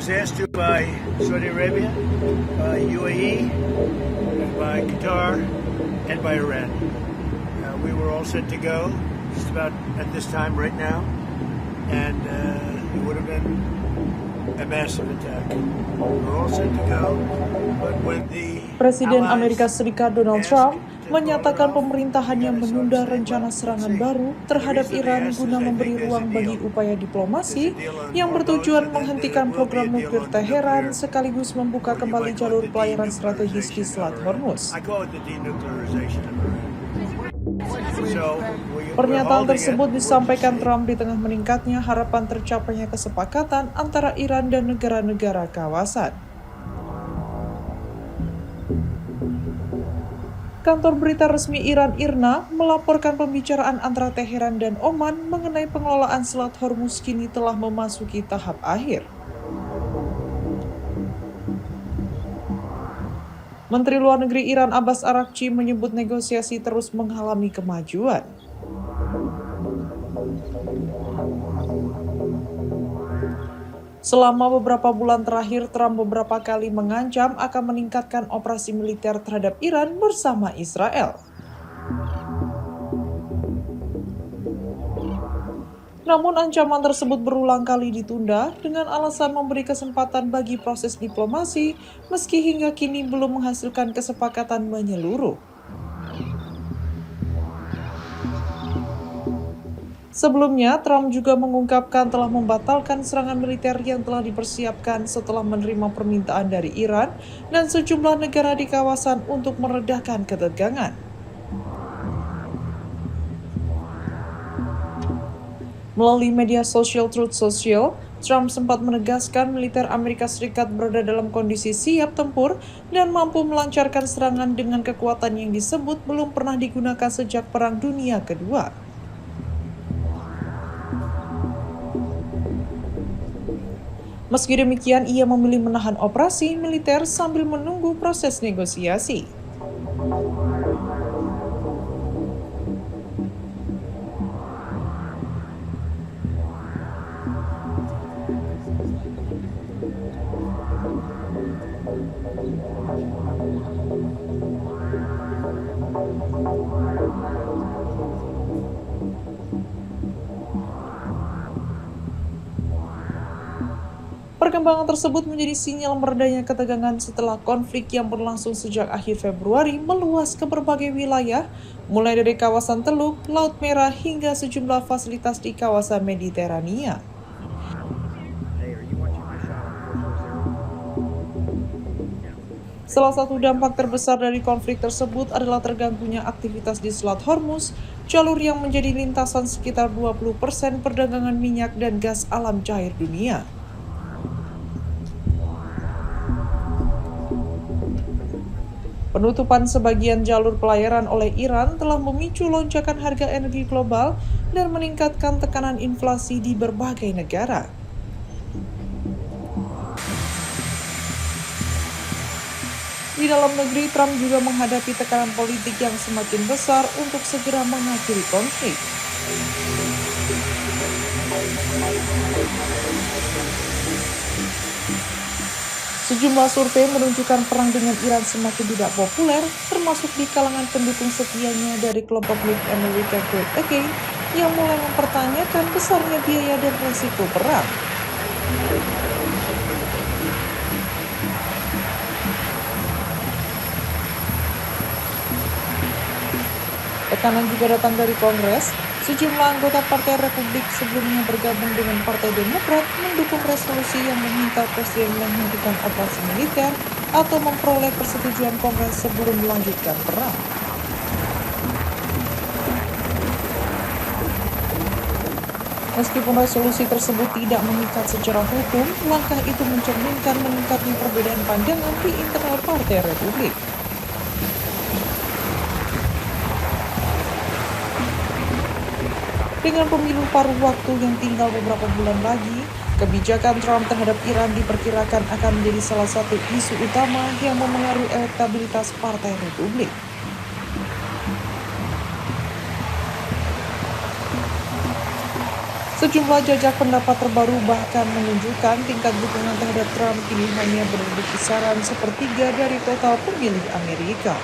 was asked to by Saudi Arabia, by UAE, and by Qatar, and by Iran. We were all set to go just about at this time right now, and it would have been a massive attack. We were all set to go, but when the Presiden Amerika Serikat Donald Trump menyatakan pemerintahannya menunda rencana serangan baru terhadap Iran guna memberi ruang bagi upaya diplomasi yang bertujuan menghentikan program nuklir Teheran sekaligus membuka kembali jalur pelayaran strategis di Selat Hormuz. Pernyataan tersebut disampaikan Trump di tengah meningkatnya harapan tercapainya kesepakatan antara Iran dan negara-negara kawasan. Kantor berita resmi Iran IRNA melaporkan pembicaraan antara Teheran dan Oman mengenai pengelolaan Selat Hormuz kini telah memasuki tahap akhir. Menteri Luar Negeri Iran Abbas Araghchi menyebut negosiasi terus mengalami kemajuan. Selama beberapa bulan terakhir, Trump beberapa kali mengancam akan meningkatkan operasi militer terhadap Iran bersama Israel. Namun ancaman tersebut berulang kali ditunda dengan alasan memberi kesempatan bagi proses diplomasi meski hingga kini belum menghasilkan kesepakatan menyeluruh. Sebelumnya, Trump juga mengungkapkan telah membatalkan serangan militer yang telah dipersiapkan setelah menerima permintaan dari Iran dan sejumlah negara di kawasan untuk meredakan ketegangan. Melalui media sosial Truth Social, Trump sempat menegaskan militer Amerika Serikat berada dalam kondisi siap tempur dan mampu melancarkan serangan dengan kekuatan yang disebut belum pernah digunakan sejak Perang Dunia Kedua. Meski demikian, ia memilih menahan operasi militer sambil menunggu proses negosiasi. Perkembangan tersebut menjadi sinyal meredanya ketegangan setelah konflik yang berlangsung sejak akhir Februari meluas ke berbagai wilayah, mulai dari kawasan Teluk, Laut Merah, hingga sejumlah fasilitas di kawasan Mediterania. Salah satu dampak terbesar dari konflik tersebut adalah terganggunya aktivitas di Selat Hormuz, jalur yang menjadi lintasan sekitar 20% perdagangan minyak dan gas alam cair dunia. Penutupan sebagian jalur pelayaran oleh Iran telah memicu lonjakan harga energi global dan meningkatkan tekanan inflasi di berbagai negara. Di dalam negeri, Trump juga menghadapi tekanan politik yang semakin besar untuk segera mengakhiri konflik. Sejumlah survei menunjukkan perang dengan Iran semakin tidak populer, termasuk di kalangan pendukung setianya dari kelompok Make America Great Again yang mulai mempertanyakan besarnya biaya dan resiko perang. Tekanan juga datang dari Kongres. Sejumlah anggota Partai Republik sebelumnya bergabung dengan Partai Demokrat mendukung resolusi yang meminta Presiden menghentikan operasi militer atau memperoleh persetujuan Kongres sebelum melanjutkan perang. Meskipun resolusi tersebut tidak mengikat secara hukum, langkah itu mencerminkan meningkatnya perbedaan pandangan di internal Partai Republik. Dengan pemilu paruh waktu yang tinggal beberapa bulan lagi, kebijakan Trump terhadap Iran diperkirakan akan menjadi salah satu isu utama yang memengaruhi elektabilitas Partai Republik. Sejumlah jajak pendapat terbaru bahkan menunjukkan tingkat dukungan terhadap Trump kini hanya berada di kisaran sepertiga dari total pemilih Amerika.